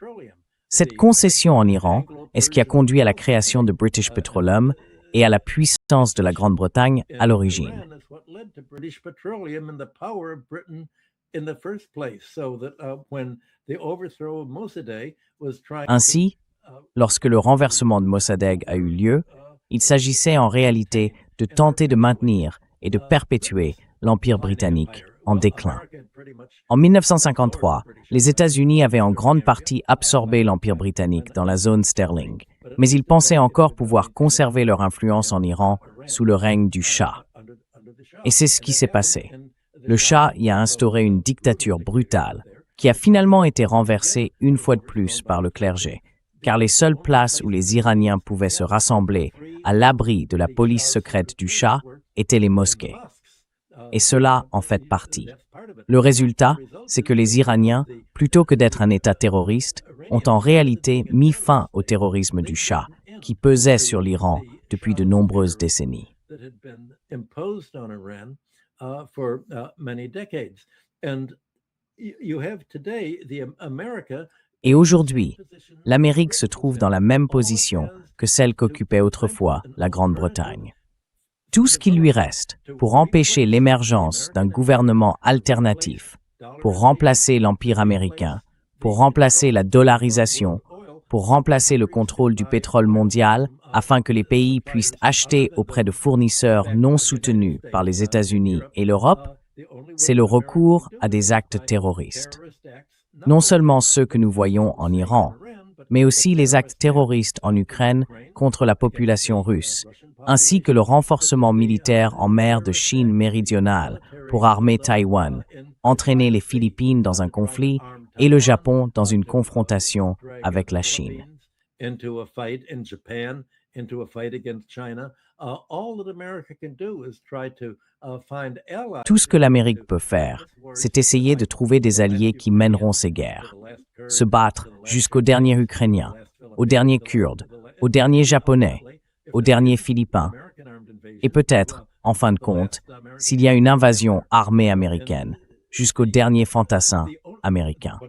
Cette concession en Iran est ce qui a conduit à la création de British Petroleum et à la puissance de la Grande-Bretagne à l'origine. Ainsi, lorsque le renversement de Mossadegh a eu lieu, il s'agissait en réalité de tenter de maintenir et de perpétuer l'Empire britannique en déclin. En 1953, les États-Unis avaient en grande partie absorbé l'Empire britannique dans la zone Sterling, mais ils pensaient encore pouvoir conserver leur influence en Iran sous le règne du Shah. Et c'est ce qui s'est passé. Le Shah y a instauré une dictature brutale qui a finalement été renversée une fois de plus par le clergé, car les seules places où les Iraniens pouvaient se rassembler à l'abri de la police secrète du Shah étaient les mosquées. Et cela en fait partie. Le résultat, c'est que les Iraniens, plutôt que d'être un État terroriste, ont en réalité mis fin au terrorisme du Shah, qui pesait sur l'Iran depuis de nombreuses décennies. Et aujourd'hui, l'Amérique se trouve dans la même position que celle qu'occupait autrefois la Grande-Bretagne. Tout ce qui lui reste pour empêcher l'émergence d'un gouvernement alternatif, pour remplacer l'Empire américain, pour remplacer la dollarisation, pour remplacer le contrôle du pétrole mondial, afin que les pays puissent acheter auprès de fournisseurs non soutenus par les États-Unis et l'Europe, c'est le recours à des actes terroristes. Non seulement ceux que nous voyons en Iran, mais aussi les actes terroristes en Ukraine contre la population russe, ainsi que le renforcement militaire en mer de Chine méridionale pour armer Taïwan, entraîner les Philippines dans un conflit et le Japon dans une confrontation avec la Chine.
into a fight against China. All that America can do is try to find allies.
Tout ce que l'Amérique peut faire, c'est essayer de trouver des alliés qui mèneront ces guerres. Se battre jusqu'au dernier Ukrainien, au dernier Kurde, au dernier Japonais, au dernier Philippin. Et peut-être, en fin de compte, s'il y a une invasion armée américaine, jusqu'au dernier fantassin américain.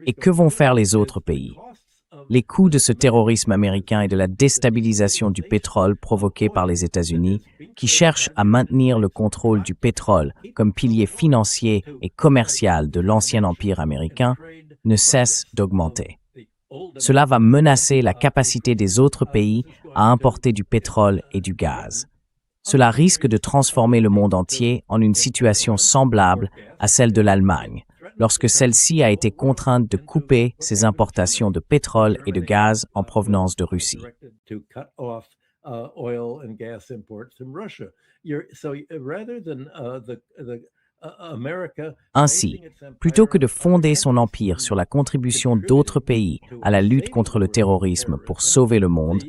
Et que vont faire les autres pays? Les coûts de ce terrorisme américain et de la déstabilisation du pétrole provoquée par les États-Unis, qui cherchent à maintenir le contrôle du pétrole comme pilier financier et commercial de l'ancien empire américain, ne cessent d'augmenter. Cela va menacer la capacité des autres pays à importer du pétrole et du gaz. Cela risque de transformer le monde entier en une situation semblable à celle de l'Allemagne, lorsque celle-ci a été contrainte de couper ses importations de pétrole et de gaz en provenance de Russie. Ainsi, plutôt que de fonder son empire sur la contribution d'autres pays à la lutte contre le terrorisme pour sauver le monde,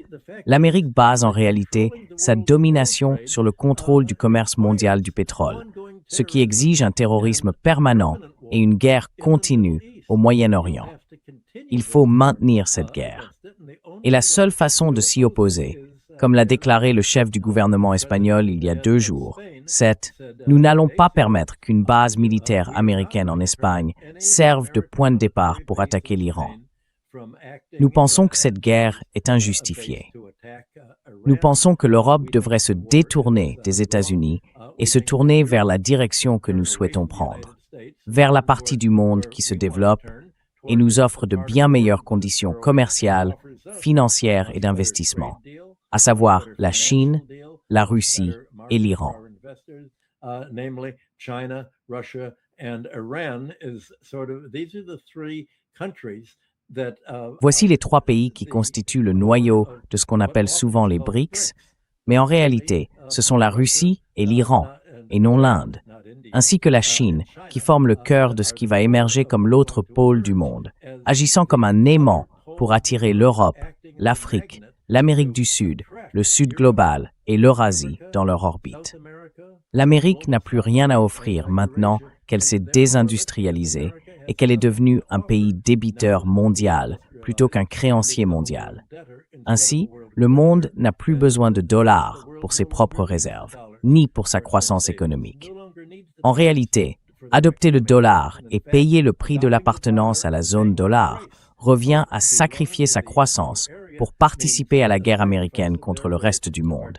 l'Amérique base en réalité sa domination sur le contrôle du commerce mondial du pétrole, ce qui exige un terrorisme permanent et une guerre continue au Moyen-Orient. Il faut maintenir cette guerre. Et la seule façon de s'y opposer, comme l'a déclaré le chef du gouvernement espagnol il y a 2 jours, c'est « Nous n'allons pas permettre qu'une base militaire américaine en Espagne serve de point de départ pour attaquer l'Iran. Nous pensons que cette guerre est injustifiée. Nous pensons que l'Europe devrait se détourner des États-Unis et se tourner vers la direction que nous souhaitons prendre, vers la partie du monde qui se développe et nous offre de bien meilleures conditions commerciales, financières et d'investissement, à savoir la Chine, la Russie et l'Iran. Voici les 3 pays qui constituent le noyau de ce qu'on appelle souvent les BRICS, mais en réalité, ce sont la Russie et l'Iran, et non l'Inde, ainsi que la Chine, qui forme le cœur de ce qui va émerger comme l'autre pôle du monde, agissant comme un aimant pour attirer l'Europe, l'Afrique, l'Amérique du Sud, le Sud global et l'Eurasie dans leur orbite. L'Amérique n'a plus rien à offrir maintenant qu'elle s'est désindustrialisée et qu'elle est devenue un pays débiteur mondial plutôt qu'un créancier mondial. Ainsi, le monde n'a plus besoin de dollars pour ses propres réserves, ni pour sa croissance économique. En réalité, adopter le dollar et payer le prix de l'appartenance à la zone dollar revient à sacrifier sa croissance pour participer à la guerre américaine contre le reste du monde,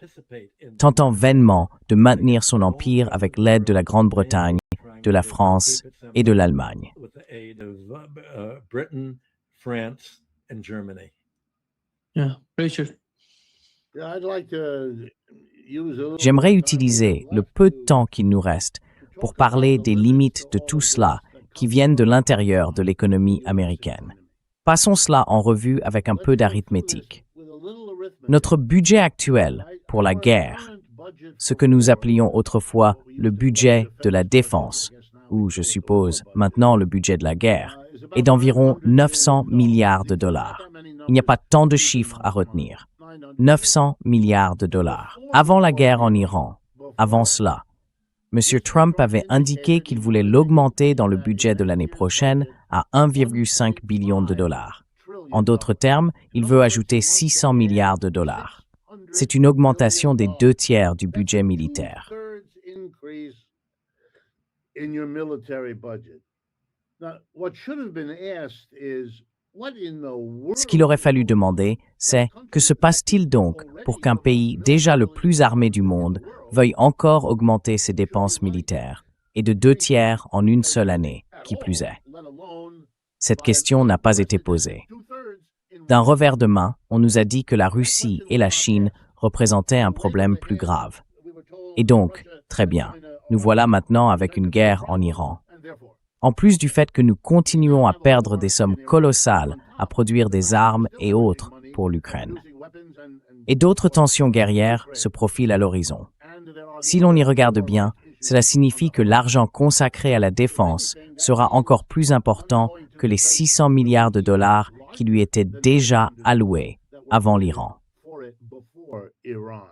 tentant vainement de maintenir son empire avec l'aide de la Grande-Bretagne, de la France et de l'Allemagne. J'aimerais utiliser le peu de temps qu'il nous reste pour parler des limites de tout cela qui viennent de l'intérieur de l'économie américaine. Passons cela en revue avec un peu d'arithmétique. Notre budget actuel pour la guerre, ce que nous appelions autrefois le budget de la défense, ou je suppose maintenant le budget de la guerre, est d'environ 900 milliards de dollars. Il n'y a pas tant de chiffres à retenir. 900 milliards de dollars. Avant la guerre en Iran, avant cela, M. Trump avait indiqué qu'il voulait l'augmenter dans le budget de l'année prochaine à 1,5 billion de dollars. En d'autres termes, il veut ajouter 600 milliards de dollars. C'est une augmentation des 2/3 du budget militaire. Ce qu'il aurait fallu demander, c'est que se passe-t-il donc pour qu'un pays déjà le plus armé du monde veuille encore augmenter ses dépenses militaires, et de 2/3 en une seule année, qui plus est. Cette question n'a pas été posée. D'un revers de main, on nous a dit que la Russie et la Chine représentaient un problème plus grave. Et donc, très bien, nous voilà maintenant avec une guerre en Iran. En plus du fait que nous continuons à perdre des sommes colossales à produire des armes et autres pour l'Ukraine. Et d'autres tensions guerrières se profilent à l'horizon. Si l'on y regarde bien, cela signifie que l'argent consacré à la défense sera encore plus important que les 600 milliards de dollars qui lui étaient déjà alloués avant l'Iran.
Iran.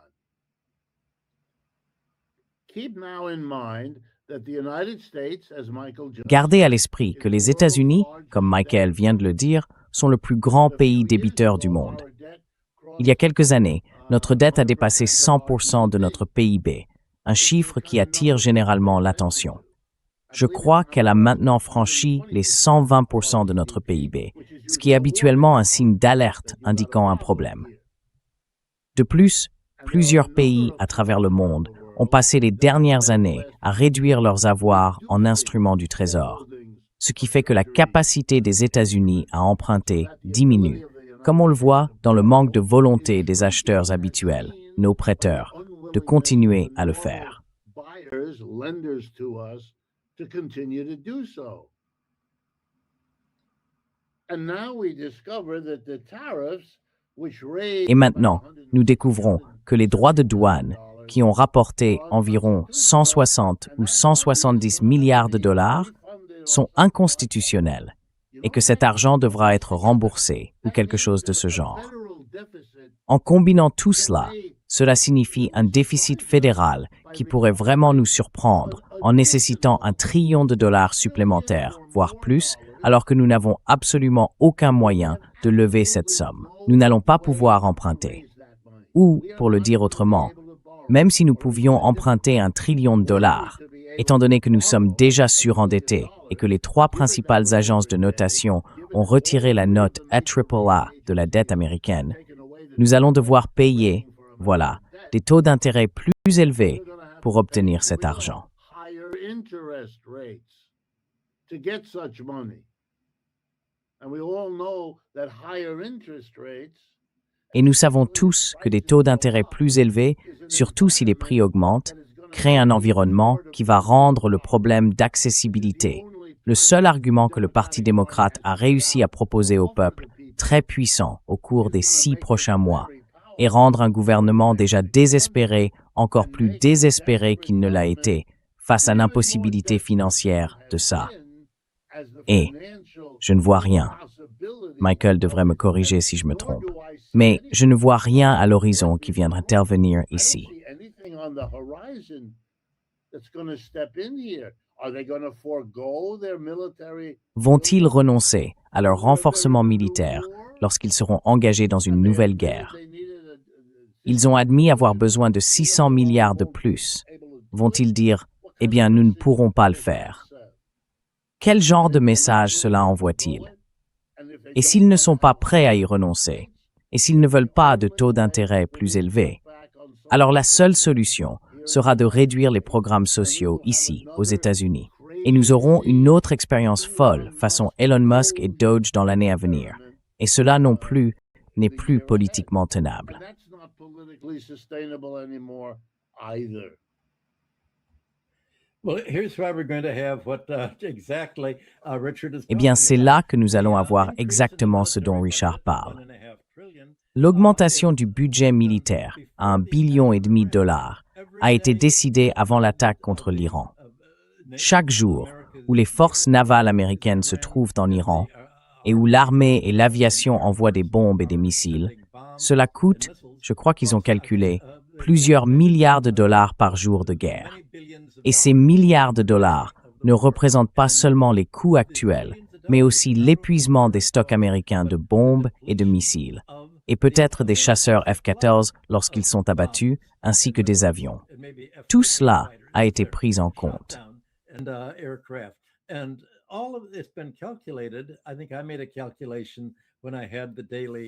Keep now in mind that the United States, as Michael just
Gardez à l'esprit que les États-Unis, comme Michael vient de le dire, sont le plus grand pays débiteur du monde. Il y a quelques années, notre dette a dépassé 100% de notre PIB, un chiffre qui attire généralement l'attention. Je crois qu'elle a maintenant franchi les 120% de notre PIB, ce qui est habituellement un signe d'alerte indiquant un problème. De plus, plusieurs pays à travers le monde ont passé les dernières années à réduire leurs avoirs en instruments du Trésor, ce qui fait que la capacité des États-Unis à emprunter diminue, comme on le voit dans le manque de volonté des acheteurs habituels, nos prêteurs, de continuer à le faire. Et maintenant, nous découvrons que les droits de douane, qui ont rapporté environ 160 ou 170 milliards de dollars, sont inconstitutionnels et que cet argent devra être remboursé ou quelque chose de ce genre. En combinant tout cela, cela signifie un déficit fédéral qui pourrait vraiment nous surprendre en nécessitant $1 trillion supplémentaires, voire plus, alors que nous n'avons absolument aucun moyen de lever cette somme. Nous n'allons pas pouvoir emprunter. Ou, pour le dire autrement, même si nous pouvions emprunter $1 trillion, étant donné que nous sommes déjà surendettés et que les 3 principales agences de notation ont retiré la note AAA de la dette américaine, nous allons devoir payer, voilà, des taux d'intérêt plus élevés pour obtenir cet argent. Et nous savons tous que des taux d'intérêt plus élevés, surtout si les prix augmentent, créent un environnement qui va rendre le problème d'accessibilité, le seul argument que le Parti démocrate a réussi à proposer au peuple, très puissant au cours des 6 prochains mois, et rendre un gouvernement déjà désespéré encore plus désespéré qu'il ne l'a été face à l'impossibilité financière de ça. Et je ne vois rien. Michael devrait me corriger si je me trompe. Mais je ne vois rien à l'horizon qui viendra intervenir ici. Vont-ils renoncer à leur renforcement militaire lorsqu'ils seront engagés dans une nouvelle guerre? Ils ont admis avoir besoin de 600 milliards de plus. Vont-ils dire « Eh bien, nous ne pourrons pas le faire ». Quel genre de message cela envoie-t-il? Et s'ils ne sont pas prêts à y renoncer, et s'ils ne veulent pas de taux d'intérêt plus élevés, alors la seule solution sera de réduire les programmes sociaux ici, aux États-Unis. Et nous aurons une autre expérience folle façon Elon Musk et Doge dans l'année à venir. Et cela non plus n'est plus politiquement tenable. Eh bien, c'est là que nous allons avoir exactement ce dont Richard parle. L'augmentation du budget militaire à $1,5 billion a été décidée avant l'attaque contre l'Iran. Chaque jour où les forces navales américaines se trouvent en Iran et où l'armée et l'aviation envoient des bombes et des missiles, cela coûte, je crois qu'ils ont calculé, plusieurs milliards de dollars par jour de guerre. Et ces milliards de dollars ne représentent pas seulement les coûts actuels, mais aussi l'épuisement des stocks américains de bombes et de missiles, et peut-être des chasseurs F-14 lorsqu'ils sont abattus, ainsi que des avions. Tout cela a été pris en compte.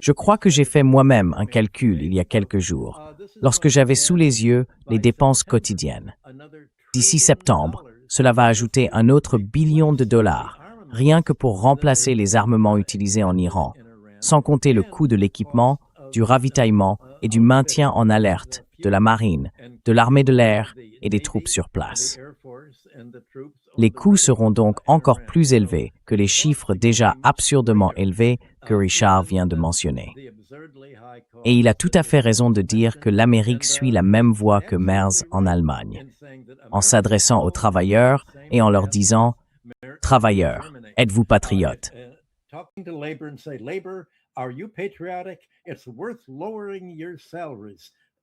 Je crois que j'ai fait moi-même un calcul il y a quelques jours, lorsque j'avais sous les yeux les dépenses quotidiennes. D'ici septembre, cela va ajouter un autre $1 billion, rien que pour remplacer les armements utilisés en Iran, sans compter le coût de l'équipement, du ravitaillement et du maintien en alerte de la marine, de l'armée de l'air et des troupes sur place. Les coûts seront donc encore plus élevés que les chiffres déjà absurdement élevés que Richard vient de mentionner. Et il a tout à fait raison de dire que l'Amérique suit la même voie que Merz en Allemagne, en s'adressant aux travailleurs et en leur disant « Travailleurs, êtes-vous patriotes ?»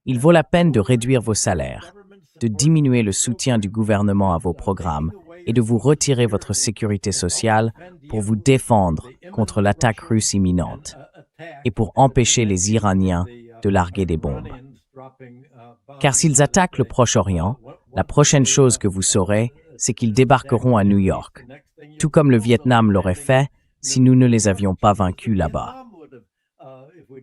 Il vaut la peine de réduire vos salaires, de diminuer le soutien du gouvernement à vos programmes et de vous retirer votre sécurité sociale pour vous défendre contre l'attaque russe imminente et pour empêcher les Iraniens de larguer des bombes. Car s'ils attaquent le Proche-Orient, la prochaine chose que vous saurez, c'est qu'ils débarqueront à New York, tout comme le Vietnam l'aurait fait si nous ne les avions pas vaincus là-bas.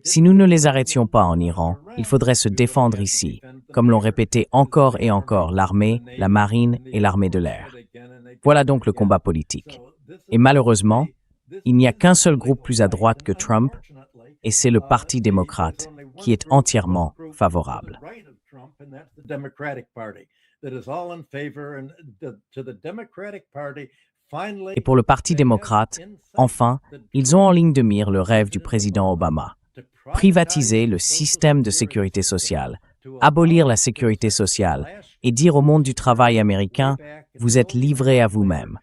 Si nous ne les arrêtions pas en Iran, il faudrait se défendre ici, comme l'ont répété encore et encore l'armée, la marine et l'armée de l'air. Voilà donc le combat politique. Et malheureusement, il n'y a qu'un seul groupe plus à droite que Trump, et c'est le Parti démocrate, qui est entièrement favorable. Et pour le Parti démocrate, enfin, ils ont en ligne de mire le rêve du président Obama. Privatiser le système de sécurité sociale, abolir la sécurité sociale et dire au monde du travail américain, vous êtes livrés à vous-même.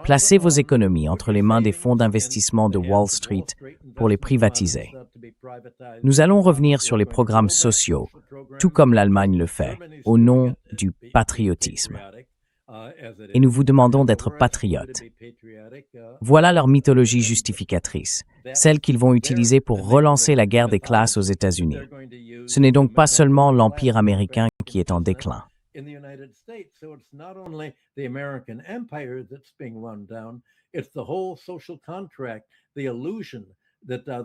Placez vos économies entre les mains des fonds d'investissement de Wall Street pour les privatiser. Nous allons revenir sur les programmes sociaux, tout comme l'Allemagne le fait, au nom du patriotisme. Et nous vous demandons d'être patriotes. Voilà leur mythologie justificatrice, celle qu'ils vont utiliser pour relancer la guerre des classes aux États-Unis. Ce n'est donc pas seulement l'Empire américain qui est en déclin.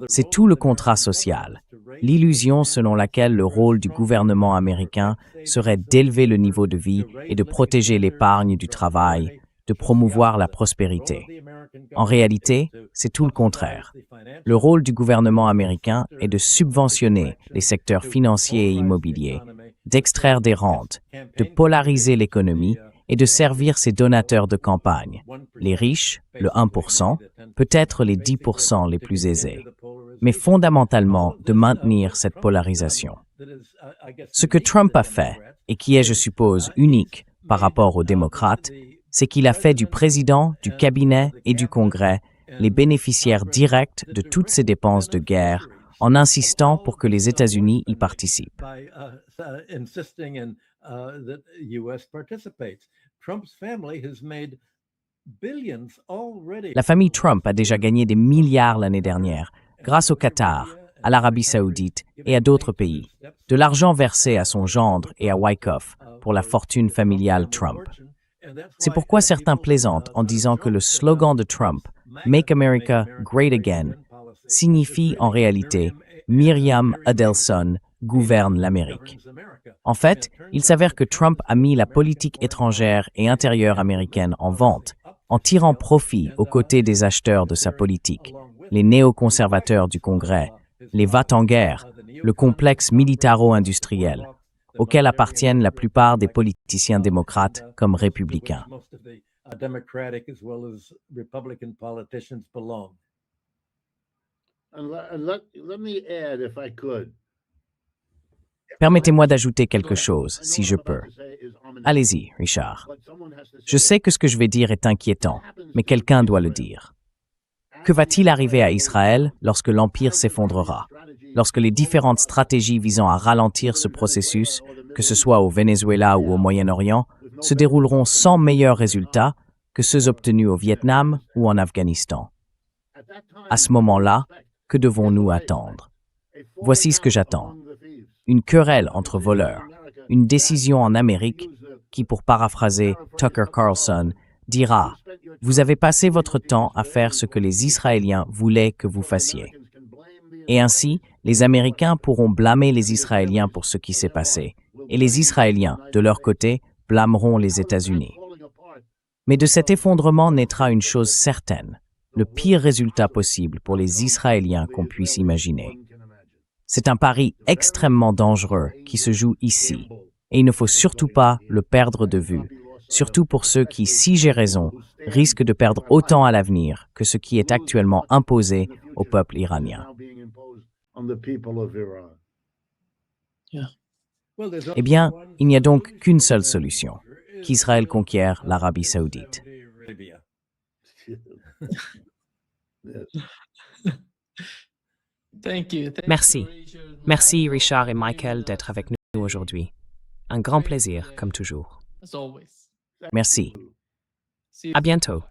C'est tout le contrat social, l'illusion selon laquelle le rôle du gouvernement américain serait d'élever le niveau de vie et de protéger l'épargne du travail, de promouvoir la prospérité. En réalité, c'est tout le contraire. Le rôle du gouvernement américain est de subventionner les secteurs financiers et immobiliers, d'extraire des rentes, de polariser l'économie et de servir ses donateurs de campagne, les riches, le 1%, peut-être les 10% les plus aisés, mais fondamentalement de maintenir cette polarisation. Ce que Trump a fait, et qui est, je suppose, unique par rapport aux démocrates, c'est qu'il a fait du président, du cabinet et du Congrès les bénéficiaires directs de toutes ces dépenses de guerre en insistant pour que les États-Unis y participent. La famille Trump a déjà gagné des milliards l'année dernière, grâce au Qatar, à l'Arabie saoudite et à d'autres pays. De l'argent versé à son gendre et à Wyckoff pour la fortune familiale Trump. C'est pourquoi certains plaisantent en disant que le slogan de Trump, « Make America Great Again », signifie en réalité « Miriam Adelson gouverne l'Amérique ». En fait, il s'avère que Trump a mis la politique étrangère et intérieure américaine en vente, en tirant profit aux côtés des acheteurs de sa politique, les néoconservateurs du Congrès, les va-t-en-guerre, le complexe militaro-industriel, auquel appartiennent la plupart des politiciens démocrates comme républicains. Permettez-moi d'ajouter quelque chose, si je peux. Allez-y, Richard. Je sais que ce que je vais dire est inquiétant, mais quelqu'un doit le dire. Que va-t-il arriver à Israël lorsque l'Empire s'effondrera? Lorsque les différentes stratégies visant à ralentir ce processus, que ce soit au Venezuela ou au Moyen-Orient, se dérouleront sans meilleurs résultats que ceux obtenus au Vietnam ou en Afghanistan. À ce moment-là, que devons-nous attendre? Voici ce que j'attends. Une querelle entre voleurs, une décision en Amérique qui, pour paraphraser Tucker Carlson, dira « Vous avez passé votre temps à faire ce que les Israéliens voulaient que vous fassiez ». Et ainsi, les Américains pourront blâmer les Israéliens pour ce qui s'est passé, et les Israéliens, de leur côté, blâmeront les États-Unis. Mais de cet effondrement naîtra une chose certaine, le pire résultat possible pour les Israéliens qu'on puisse imaginer. C'est un pari extrêmement dangereux qui se joue ici, et il ne faut surtout pas le perdre de vue, surtout pour ceux qui, si j'ai raison, risquent de perdre autant à l'avenir que ce qui est actuellement imposé au peuple iranien. Eh bien, il n'y a donc qu'une seule solution, qu'Israël conquiert l'Arabie saoudite.
Merci. Merci, Richard et Michael, d'être avec nous. aujourd'hui. Un grand plaisir, comme toujours.
As always.
Merci.
See you.
À bientôt.